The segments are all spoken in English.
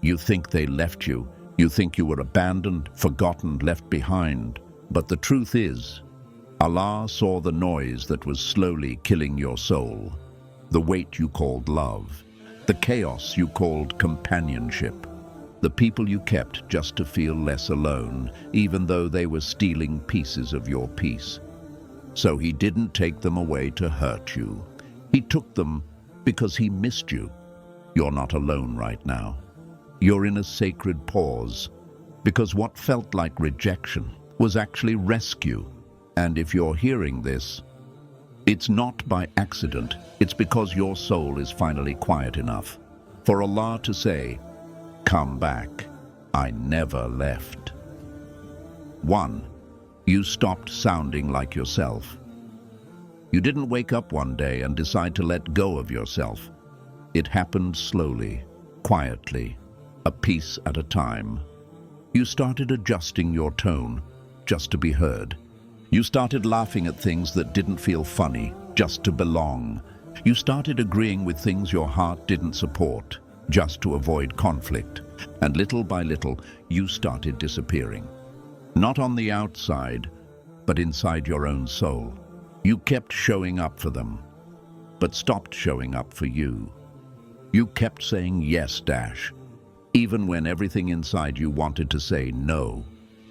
You think they left you. You think you were abandoned, forgotten, left behind. But the truth is, Allah saw the noise that was slowly killing your soul, the weight you called love, the chaos you called companionship, the people you kept just to feel less alone, even though they were stealing pieces of your peace. So He didn't take them away to hurt you. He took them because He missed you. You're not alone right now. You're in a sacred pause, because what felt like rejection was actually rescue. And if you're hearing this, it's not by accident. It's because your soul is finally quiet enough for Allah to say, "Come back. I never left." 1. You stopped sounding like yourself. You didn't wake up one day and decide to let go of yourself. It happened slowly, quietly, a piece at a time. You started adjusting your tone just to be heard. You started laughing at things that didn't feel funny just to belong. You started agreeing with things your heart didn't support just to avoid conflict. And little by little, you started disappearing. Not on the outside, but inside your own soul. You kept showing up for them, but stopped showing up for you. You kept saying yes, even when everything inside you wanted to say no.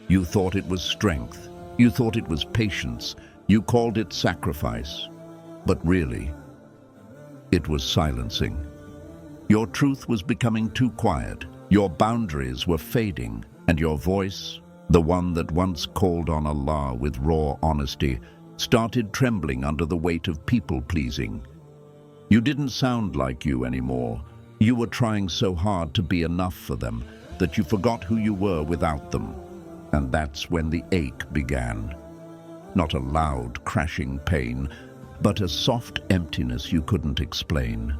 You thought it was strength. You thought it was patience. You called it sacrifice. But really, it was silencing. Your truth was becoming too quiet. Your boundaries were fading, and your voice, the one that once called on Allah with raw honesty, started trembling under the weight of people-pleasing. You didn't sound like you anymore. You were trying so hard to be enough for them that you forgot who you were without them. And that's when the ache began. Not a loud, crashing pain, but a soft emptiness you couldn't explain.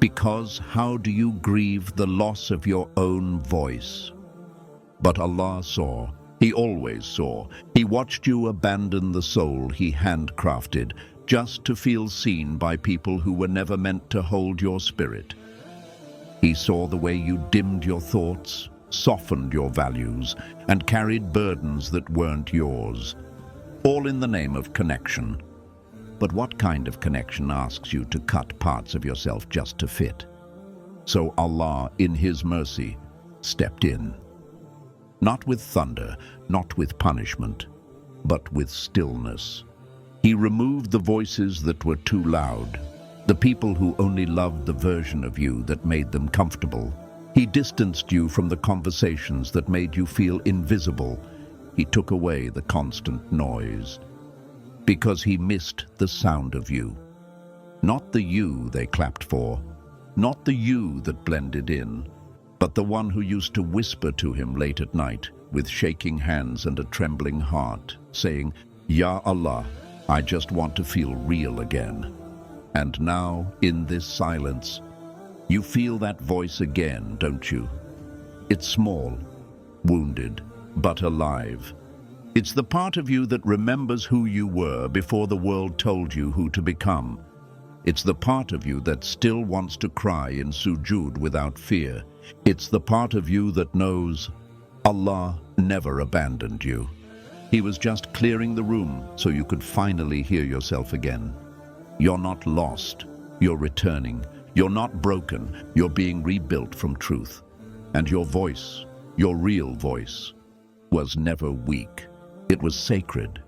Because how do you grieve the loss of your own voice? But Allah saw. He always saw. He watched you abandon the soul He handcrafted just to feel seen by people who were never meant to hold your spirit. He saw the way you dimmed your thoughts, softened your values, and carried burdens that weren't yours, all in the name of connection. But what kind of connection asks you to cut parts of yourself just to fit? So Allah, in His mercy, stepped in. Not with thunder, not with punishment, but with stillness. He removed the voices that were too loud, the people who only loved the version of you that made them comfortable. He distanced you from the conversations that made you feel invisible. He took away the constant noise, because He missed the sound of you. Not the you they clapped for, not the you that blended in, but the one who used to whisper to Him late at night with shaking hands and a trembling heart, saying, "Ya Allah, I just want to feel real again." And now, in this silence, you feel that voice again, don't you? It's small, wounded, but alive. It's the part of you that remembers who you were before the world told you who to become. It's the part of you that still wants to cry in sujood without fear. It's the part of you that knows Allah never abandoned you. He was just clearing the room so you could finally hear yourself again. You're not lost, you're returning. You're not broken, you're being rebuilt from truth. And your voice, your real voice, was never weak. It was sacred.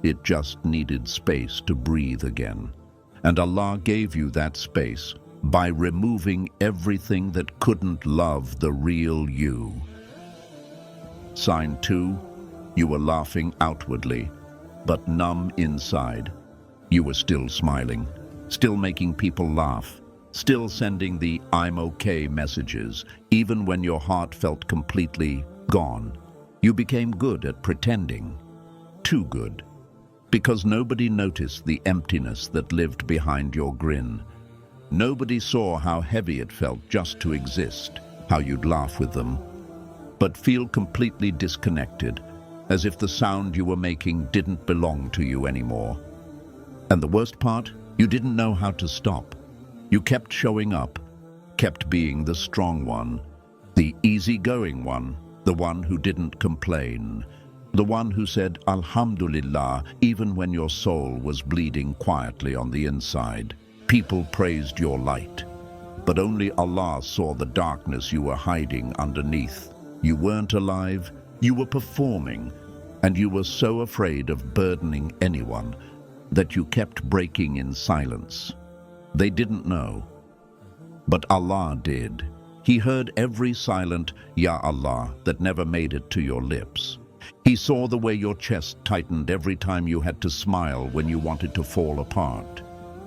It just needed space to breathe again. And Allah gave you that space by removing everything that couldn't love the real you. Sign 2, you were laughing outwardly, but numb inside. You were still smiling, still making people laugh, still sending the "I'm okay" messages, even when your heart felt completely gone. You became good at pretending, too good, because nobody noticed the emptiness that lived behind your grin. Nobody saw how heavy it felt just to exist, how you'd laugh with them, but feel completely disconnected, as if the sound you were making didn't belong to you anymore. And the worst part, you didn't know how to stop. You kept showing up, kept being the strong one, The easygoing one, the one who didn't complain, the one who said Alhamdulillah even when your soul was bleeding quietly on the inside. People praised your light, but only Allah saw the darkness you were hiding underneath. You weren't alive, you were performing, and you were so afraid of burdening anyone that you kept breaking in silence. They didn't know, but Allah did. He heard every silent Ya Allah that never made it to your lips. He saw the way your chest tightened every time you had to smile when you wanted to fall apart.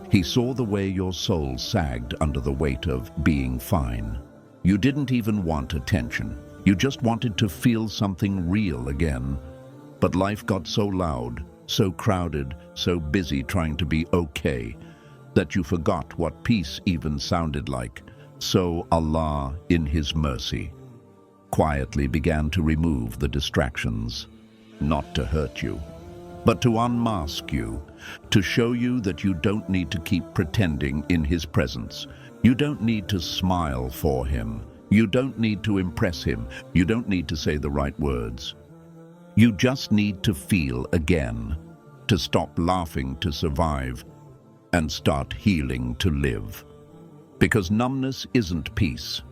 He saw the way your soul sagged under the weight of being fine. You didn't even want attention. You just wanted to feel something real again. But life got so loud, so crowded, so busy trying to be okay, that you forgot what peace even sounded like. So Allah, in His mercy, quietly began to remove the distractions, not to hurt you, but to unmask you, to show you that you don't need to keep pretending in His presence. You don't need to smile for Him. You don't need to impress Him. You don't need to say the right words. You just need to feel again, to stop laughing to survive, and start healing to live. Because numbness isn't peace,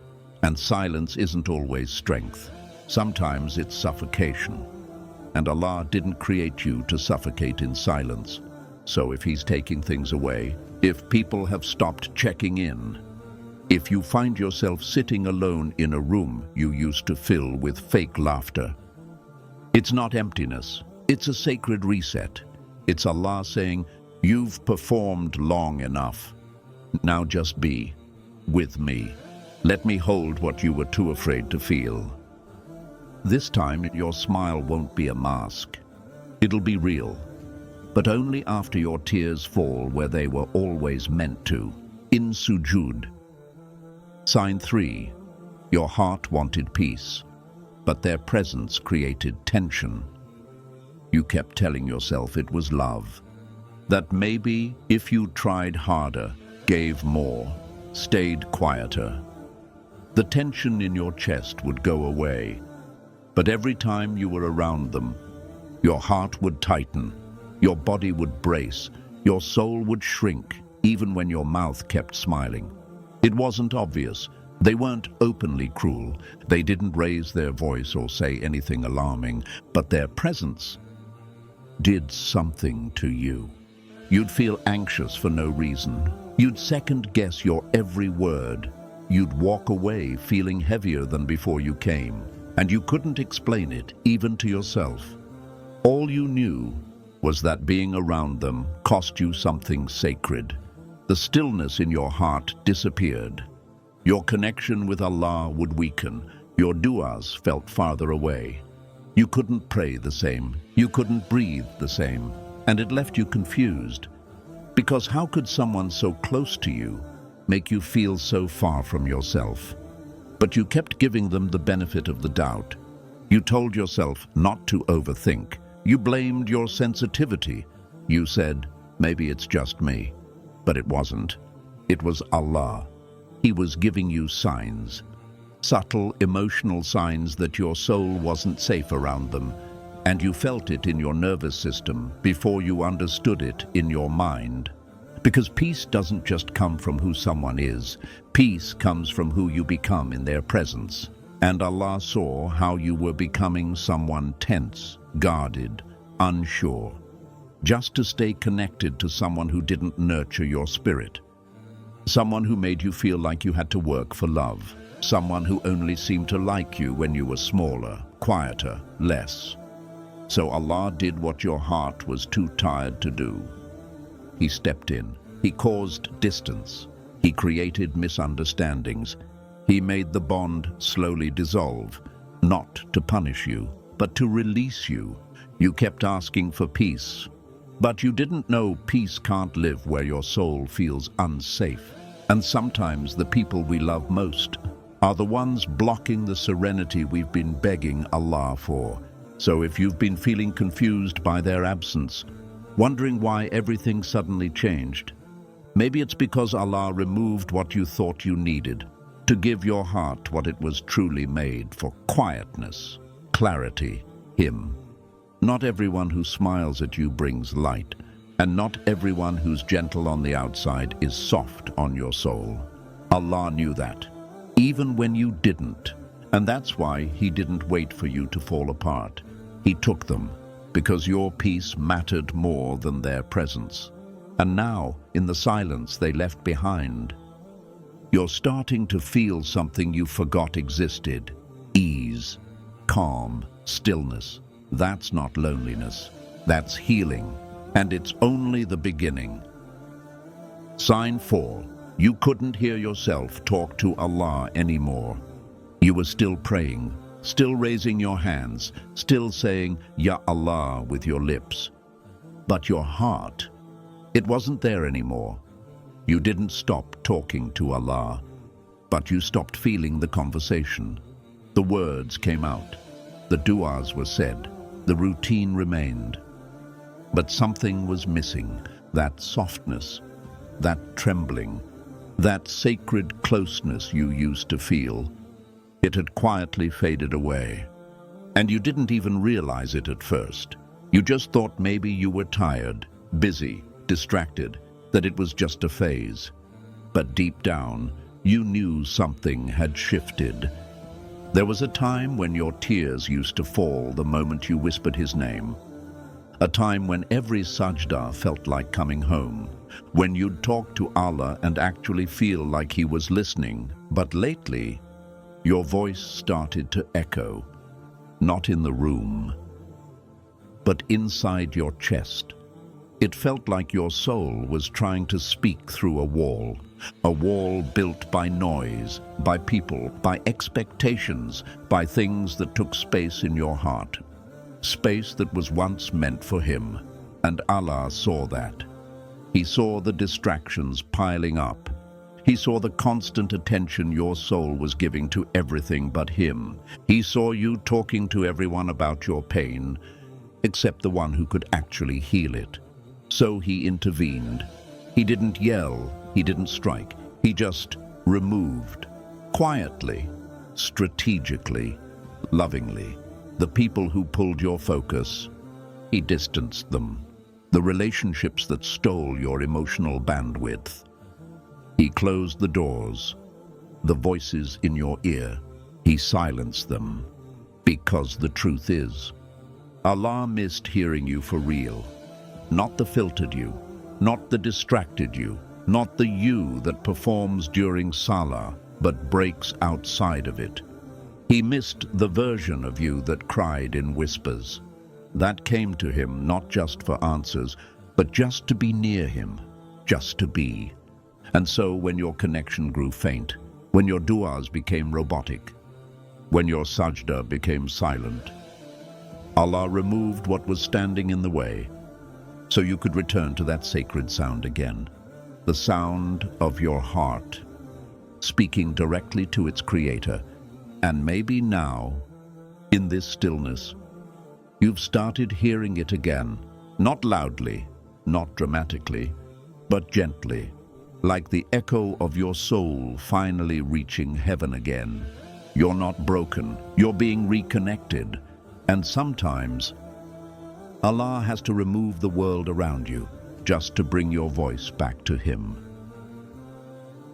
and silence isn't always strength. Sometimes it's suffocation. And Allah didn't create you to suffocate in silence. So if He's taking things away, if people have stopped checking in, if you find yourself sitting alone in a room you used to fill with fake laughter, it's not emptiness, it's a sacred reset. It's Allah saying, you've performed long enough. Now just be with me. Let me hold what you were too afraid to feel. This time, your smile won't be a mask. It'll be real, but only after your tears fall where they were always meant to, in sujood. Sign 3. Your heart wanted peace, but their presence created tension. You kept telling yourself it was love, that maybe if you tried harder, gave more, stayed quieter, the tension in your chest would go away. But every time you were around them, your heart would tighten, your body would brace, your soul would shrink, even when your mouth kept smiling. It wasn't obvious. They weren't openly cruel. They didn't raise their voice or say anything alarming, but their presence did something to you. You'd feel anxious for no reason. You'd second-guess your every word. You'd walk away feeling heavier than before you came, and you couldn't explain it, even to yourself. All you knew was that being around them cost you something sacred. The stillness in your heart disappeared. Your connection with Allah would weaken. Your du'as felt farther away. You couldn't pray the same. You couldn't breathe the same. And it left you confused. Because how could someone so close to you make you feel so far from yourself? But you kept giving them the benefit of the doubt. You told yourself not to overthink. You blamed your sensitivity. You said, maybe it's just me. But it wasn't. It was Allah. He was giving you signs. Subtle, emotional signs that your soul wasn't safe around them. And you felt it in your nervous system before you understood it in your mind. Because peace doesn't just come from who someone is. Peace comes from who you become in their presence. And Allah saw how you were becoming someone tense, guarded, unsure, just to stay connected to someone who didn't nurture your spirit. Someone who made you feel like you had to work for love. Someone who only seemed to like you when you were smaller, quieter, less. So Allah did what your heart was too tired to do. He stepped in. He caused distance. He created misunderstandings. He made the bond slowly dissolve, not to punish you, but to release you. You kept asking for peace, but you didn't know peace can't live where your soul feels unsafe. And sometimes the people we love most are the ones blocking the serenity we've been begging Allah for. So if you've been feeling confused by their absence, wondering why everything suddenly changed, maybe it's because Allah removed what you thought you needed to give your heart what it was truly made for: quietness, clarity, Him. Not everyone who smiles at you brings light, and not everyone who's gentle on the outside is soft on your soul. Allah knew that, even when you didn't, and that's why He didn't wait for you to fall apart. He took them, because your peace mattered more than their presence. And now, in the silence they left behind, you're starting to feel something you forgot existed: ease, calm, stillness. That's not loneliness, that's healing, and it's only the beginning. Sign 4. You couldn't hear yourself talk to Allah anymore. You were still praying, still raising your hands, still saying Ya Allah with your lips. But your heart, it wasn't there anymore. You didn't stop talking to Allah, but you stopped feeling the conversation. The words came out, the du'as were said, the routine remained. But something was missing: that softness, that trembling, that sacred closeness you used to feel. It had quietly faded away, and you didn't even realize it at first. You just thought maybe you were tired, busy, distracted, that it was just a phase. But deep down, you knew something had shifted. There was a time when your tears used to fall the moment you whispered His name. A time when every sajda felt like coming home, when you'd talk to Allah and actually feel like He was listening. But lately, your voice started to echo, not in the room, but inside your chest. It felt like your soul was trying to speak through a wall built by noise, by people, by expectations, by things that took space in your heart. Space that was once meant for Him, and Allah saw that. He saw the distractions piling up. He saw the constant attention your soul was giving to everything but Him. He saw you talking to everyone about your pain, except the one who could actually heal it. So He intervened. He didn't yell, He didn't strike. He just removed, quietly, strategically, lovingly, the people who pulled your focus. He distanced them, the relationships that stole your emotional bandwidth. He closed the doors, the voices in your ear. He silenced them, because the truth is, Allah missed hearing you for real. Not the filtered you, not the distracted you, not the you that performs during Salah but breaks outside of it. He missed the version of you that cried in whispers, that came to Him not just for answers, but just to be near Him, just to be. And so when your connection grew faint, when your du'as became robotic, when your sajda became silent, Allah removed what was standing in the way, so you could return to that sacred sound again, the sound of your heart, speaking directly to its creator. And maybe now, in this stillness, you've started hearing it again, not loudly, not dramatically, but gently, like the echo of your soul finally reaching heaven again. You're not broken, you're being reconnected, and sometimes Allah has to remove the world around you just to bring your voice back to Him.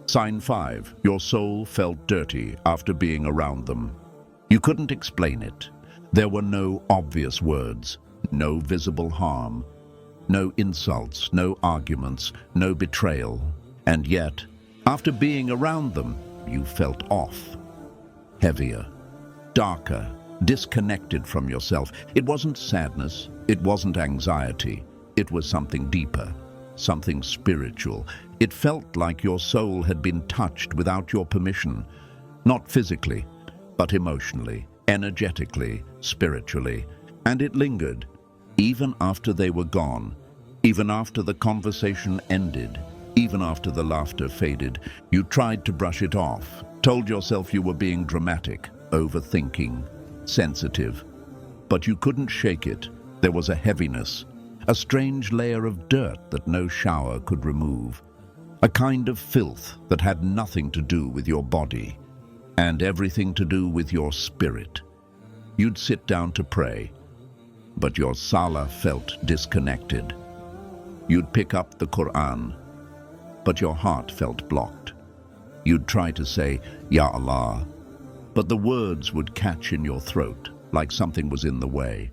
Sign 5. Your soul felt dirty after being around them. You couldn't explain it. There were no obvious words, no visible harm, no insults, no arguments, no betrayal. And yet, after being around them, you felt off, heavier, darker, disconnected from yourself. It wasn't sadness, it wasn't anxiety, it was something deeper, something spiritual. It felt like your soul had been touched without your permission, not physically, but emotionally, energetically, spiritually. And it lingered, even after they were gone, even after the conversation ended, even after the laughter faded. You tried to brush it off, told yourself you were being dramatic, overthinking, sensitive. But you couldn't shake it. There was a heaviness, a strange layer of dirt that no shower could remove, a kind of filth that had nothing to do with your body, and everything to do with your spirit. You'd sit down to pray, but your salah felt disconnected. You'd pick up the Quran, but your heart felt blocked. You'd try to say, Ya Allah, but the words would catch in your throat like something was in the way.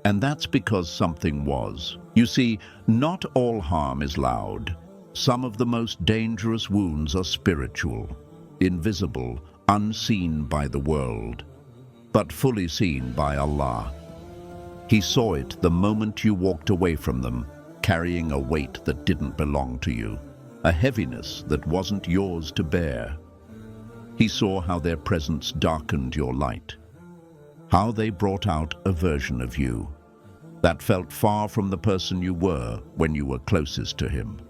And that's because something was. You see, not all harm is loud. Some of the most dangerous wounds are spiritual, invisible, unseen by the world, but fully seen by Allah. He saw it the moment you walked away from them, carrying a weight that didn't belong to you, a heaviness that wasn't yours to bear. He saw how their presence darkened your light, how they brought out a version of you that felt far from the person you were when you were closest to him.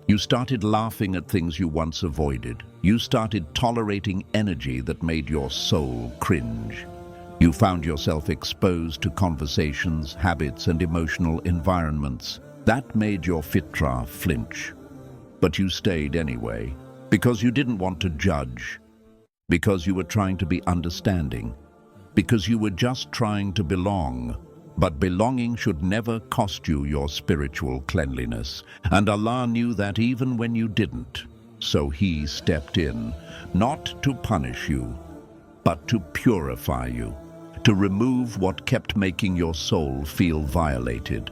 You started laughing at things you once avoided. You started tolerating energy that made your soul cringe. You found yourself exposed to conversations, habits, and emotional environments that made your fitrah flinch. But you stayed anyway, because you didn't want to judge, because you were trying to be understanding, because you were just trying to belong. But belonging should never cost you your spiritual cleanliness, and Allah knew that even when you didn't. So He stepped in, not to punish you, but to purify you, to remove what kept making your soul feel violated,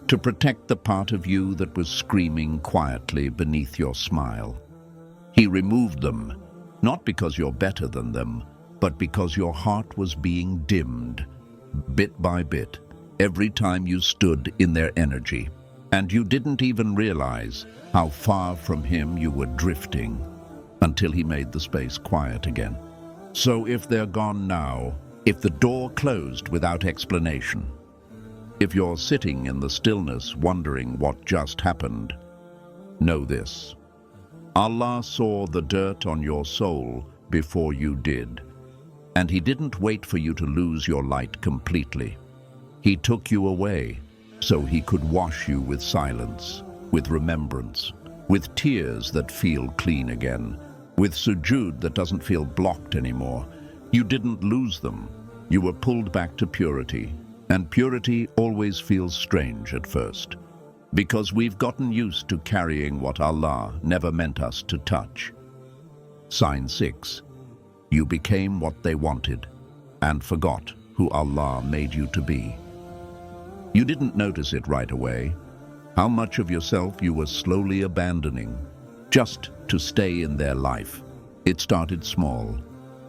to protect the part of you that was screaming quietly beneath your smile. He removed them, not because you're better than them, but because your heart was being dimmed, bit by bit, every time you stood in their energy. And you didn't even realize how far from Him you were drifting until He made the space quiet again. So if they're gone now, if the door closed without explanation, if you're sitting in the stillness wondering what just happened, know this: Allah saw the dirt on your soul before you did, and He didn't wait for you to lose your light completely. He took you away so He could wash you with silence, with remembrance, with tears that feel clean again, with sujood that doesn't feel blocked anymore. You didn't lose them. You were pulled back to purity, and purity always feels strange at first, because we've gotten used to carrying what Allah never meant us to touch. Sign 6. You became what they wanted and forgot who Allah made you to be. You didn't notice it right away, how much of yourself you were slowly abandoning just to stay in their life. It started small.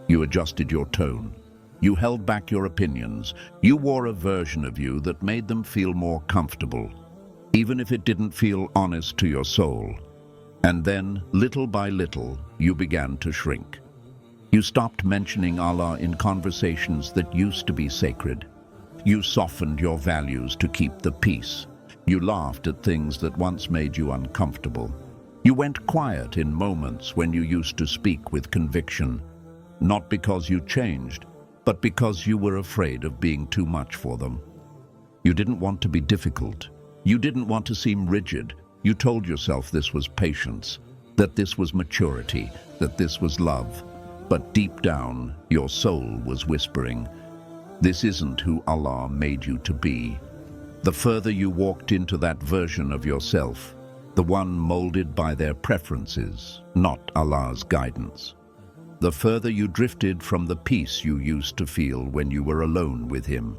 You adjusted your tone. You held back your opinions. You wore a version of you that made them feel more comfortable, even if it didn't feel honest to your soul. And then, little by little, you began to shrink. You stopped mentioning Allah in conversations that used to be sacred. You softened your values to keep the peace. You laughed at things that once made you uncomfortable. You went quiet in moments when you used to speak with conviction, not because you changed, but because you were afraid of being too much for them. You didn't want to be difficult. You didn't want to seem rigid. You told yourself this was patience, that this was maturity, that this was love. But deep down, your soul was whispering, this isn't who Allah made you to be. The further you walked into that version of yourself, the one molded by their preferences, not Allah's guidance, the further you drifted from the peace you used to feel when you were alone with Him.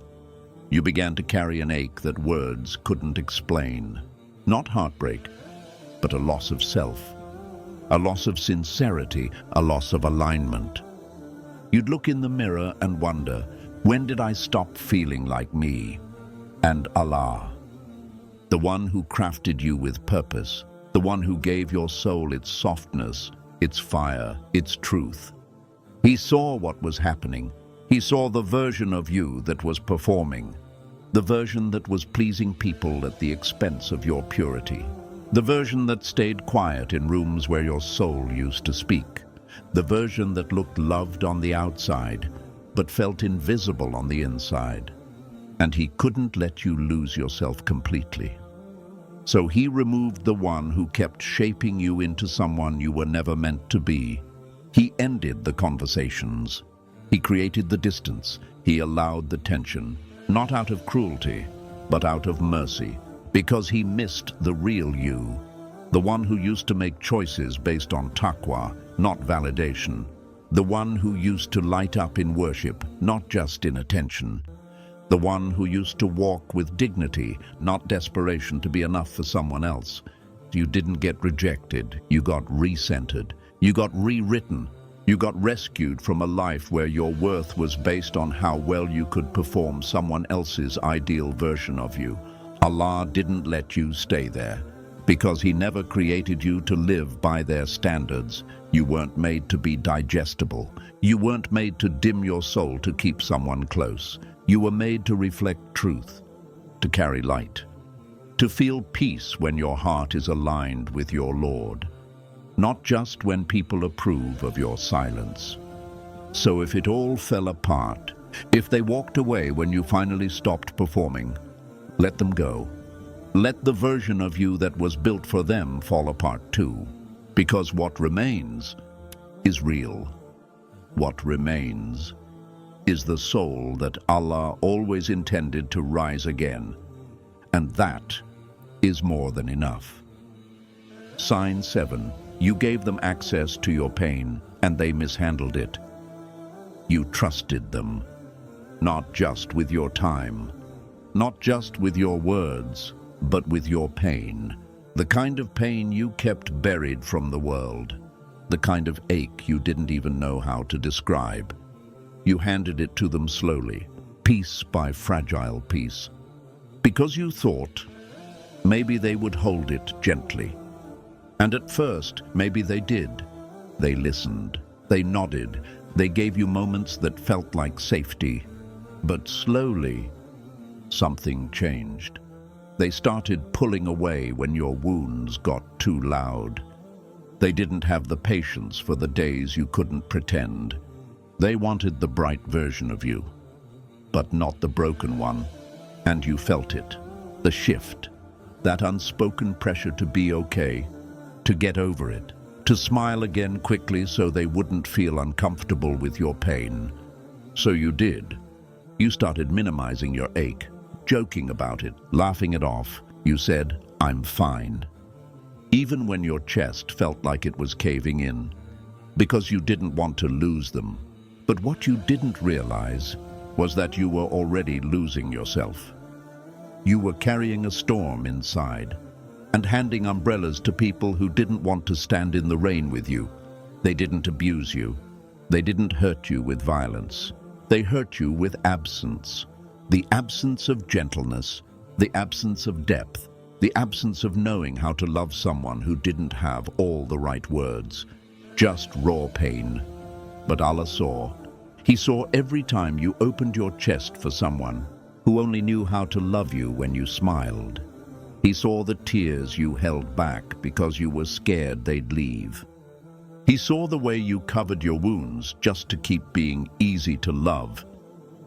You began to carry an ache that words couldn't explain. Not heartbreak, but a loss of self, a loss of sincerity, a loss of alignment. You'd look in the mirror and wonder, when did I stop feeling like me? And Allah, the one who crafted you with purpose, the one who gave your soul its softness, its fire, its truth. He saw what was happening. He saw the version of you that was performing, the version that was pleasing people at the expense of your purity, the version that stayed quiet in rooms where your soul used to speak, the version that looked loved on the outside, but felt invisible on the inside. And He couldn't let you lose yourself completely. So He removed the one who kept shaping you into someone you were never meant to be. He ended the conversations. He created the distance. He allowed the tension, not out of cruelty, but out of mercy, because he missed the real you, the one who used to make choices based on taqwa, not validation, the one who used to light up in worship, not just in attention, the one who used to walk with dignity, not desperation to be enough for someone else. You didn't get rejected, you got recentered, you got rewritten, you got rescued from a life where your worth was based on how well you could perform someone else's ideal version of you. Allah didn't let you stay there, because He never created you to live by their standards. You weren't made to be digestible. You weren't made to dim your soul to keep someone close. You were made to reflect truth, to carry light, to feel peace when your heart is aligned with your Lord, not just when people approve of your silence. So if it all fell apart, if they walked away when you finally stopped performing, let them go. Let the version of you that was built for them fall apart too, because what remains is real. What remains is the soul that Allah always intended to rise again, and that is more than enough. Sign 7. You gave them access to your pain, and they mishandled it. You trusted them, not just with your time, not just with your words, but with your pain. The kind of pain you kept buried from the world, the kind of ache you didn't even know how to describe. You handed it to them slowly, piece by fragile piece, because you thought maybe they would hold it gently. And at first, maybe they did. They listened, they nodded, they gave you moments that felt like safety. But slowly, something changed. They started pulling away when your wounds got too loud. They didn't have the patience for the days you couldn't pretend. They wanted the bright version of you, but not the broken one. And you felt it, the shift, that unspoken pressure to be okay, to get over it, to smile again quickly so they wouldn't feel uncomfortable with your pain. So you did. You started minimizing your ache, joking about it, laughing it off. You said, "I'm fine," even when your chest felt like it was caving in, because you didn't want to lose them. But what you didn't realize was that you were already losing yourself. You were carrying a storm inside and handing umbrellas to people who didn't want to stand in the rain with you. They didn't abuse you. They didn't hurt you with violence. They hurt you with absence. The absence of gentleness, the absence of depth, the absence of knowing how to love someone who didn't have all the right words. Just raw pain. But Allah saw. He saw every time you opened your chest for someone who only knew how to love you when you smiled. He saw the tears you held back because you were scared they'd leave. He saw the way you covered your wounds just to keep being easy to love,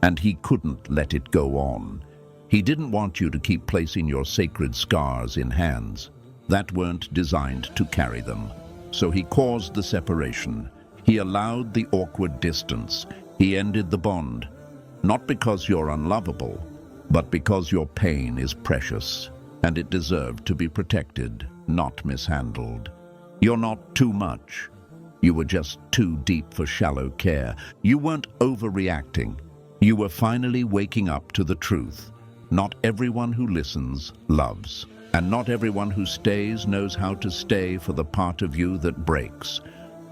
and He couldn't let it go on. He didn't want you to keep placing your sacred scars in hands that weren't designed to carry them. So He caused the separation. He allowed the awkward distance. He ended the bond, not because you're unlovable, but because your pain is precious, and it deserved to be protected, not mishandled. You're not too much. You were just too deep for shallow care. You weren't overreacting. You were finally waking up to the truth. Not everyone who listens loves, and not everyone who stays knows how to stay for the part of you that breaks.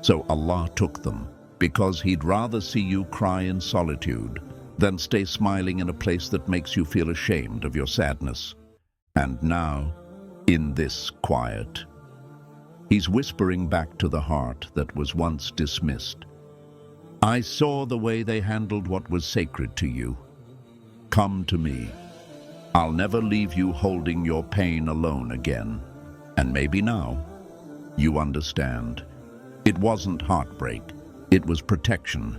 So Allah took them, because He'd rather see you cry in solitude than stay smiling in a place that makes you feel ashamed of your sadness. And now, in this quiet, He's whispering back to the heart that was once dismissed. I saw the way they handled what was sacred to you. Come to me. I'll never leave you holding your pain alone again. And maybe now, you understand. It wasn't heartbreak, it was protection.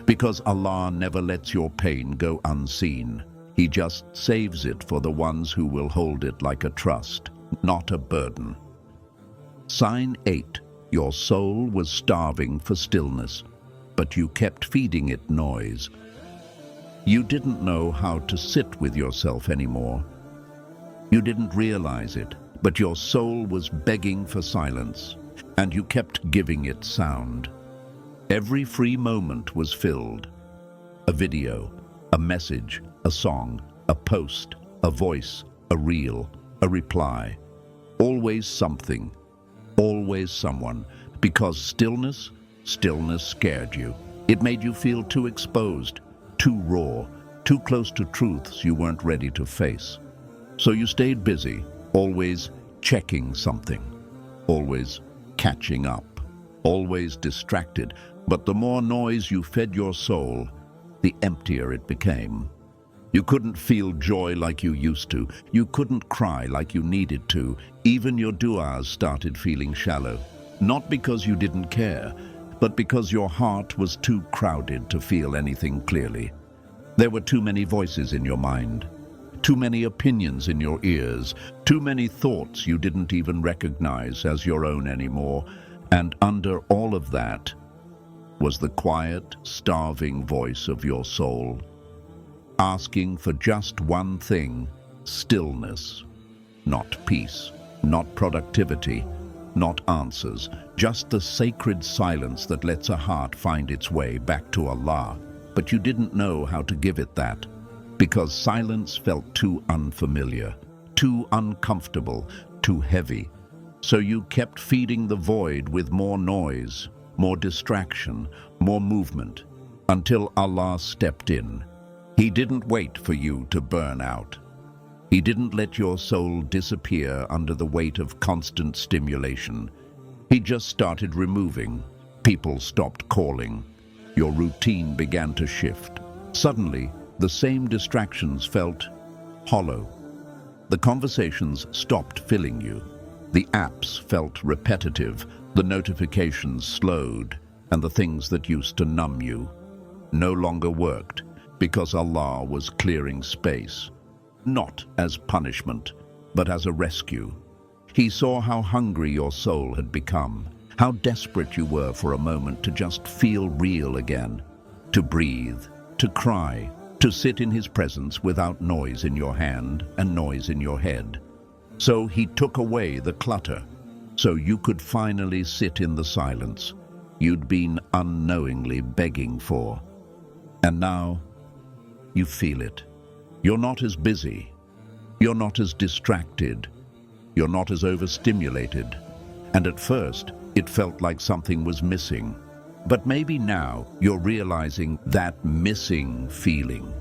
Because Allah never lets your pain go unseen. He just saves it for the ones who will hold it like a trust, not a burden. Sign 8. Your soul was starving for stillness, but you kept feeding it noise. You didn't know how to sit with yourself anymore. You didn't realize it, but your soul was begging for silence, and you kept giving it sound. Every free moment was filled. A video, a message, a song, a post, a voice, a reel, a reply. Always something, always someone, because stillness scared you. It made you feel too exposed, too raw, too close to truths you weren't ready to face. So you stayed busy, always checking something, always catching up, always distracted. But the more noise you fed your soul, the emptier it became. You couldn't feel joy like you used to. You couldn't cry like you needed to. Even your du'as started feeling shallow. Not because you didn't care, but because your heart was too crowded to feel anything clearly. There were too many voices in your mind, too many opinions in your ears, too many thoughts you didn't even recognize as your own anymore. And under all of that was the quiet, starving voice of your soul, asking for just one thing: stillness. Not peace, not productivity, not answers, just the sacred silence that lets a heart find its way back to Allah. But you didn't know how to give it that, because silence felt too unfamiliar, too uncomfortable, too heavy. So you kept feeding the void with more noise, more distraction, more movement, until Allah stepped in. He didn't wait for you to burn out. He didn't let your soul disappear under the weight of constant stimulation. He just started removing. People stopped calling. Your routine began to shift. Suddenly, the same distractions felt hollow. The conversations stopped filling you. The apps felt repetitive. The notifications slowed, and the things that used to numb you no longer worked, because Allah was clearing space, not as punishment, but as a rescue. He saw how hungry your soul had become, how desperate you were for a moment to just feel real again, to breathe, to cry, to sit in His presence without noise in your hand and noise in your head. So He took away the clutter, so you could finally sit in the silence you'd been unknowingly begging for. And now, you feel it. You're not as busy. You're not as distracted. You're not as overstimulated. And at first, it felt like something was missing. But maybe now you're realizing that missing feeling.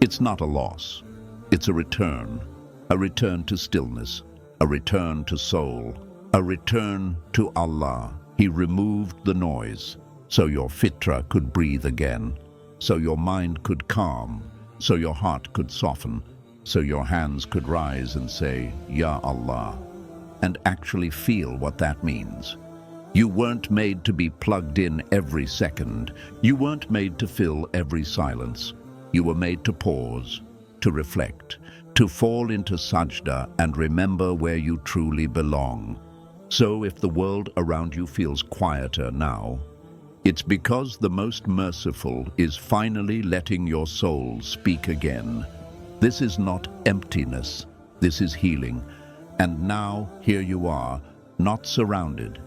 It's not a loss. It's a return to stillness, a return to soul, a return to Allah. He removed the noise, so your fitra could breathe again, so your mind could calm, so your heart could soften, so your hands could rise and say, Ya Allah, and actually feel what that means. You weren't made to be plugged in every second. You weren't made to fill every silence. You were made to pause, to reflect, to fall into sajda and remember where you truly belong. So if the world around you feels quieter now, it's because the most merciful is finally letting your soul speak again. This is not emptiness, this is healing. And now, here you are, not surrounded,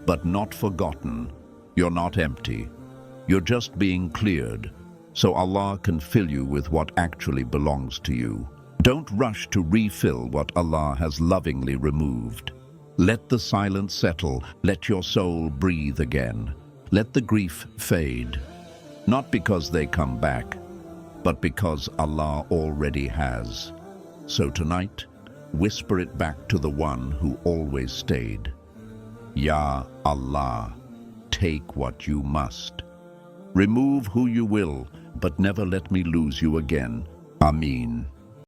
but not forgotten. You're not empty. You're just being cleared, so Allah can fill you with what actually belongs to you. Don't rush to refill what Allah has lovingly removed. Let the silence settle. Let your soul breathe again. Let the grief fade, not because they come back, but because Allah already has. So tonight, whisper it back to the one who always stayed. Ya Allah, take what you must. Remove who you will, but never let me lose you again. Ameen.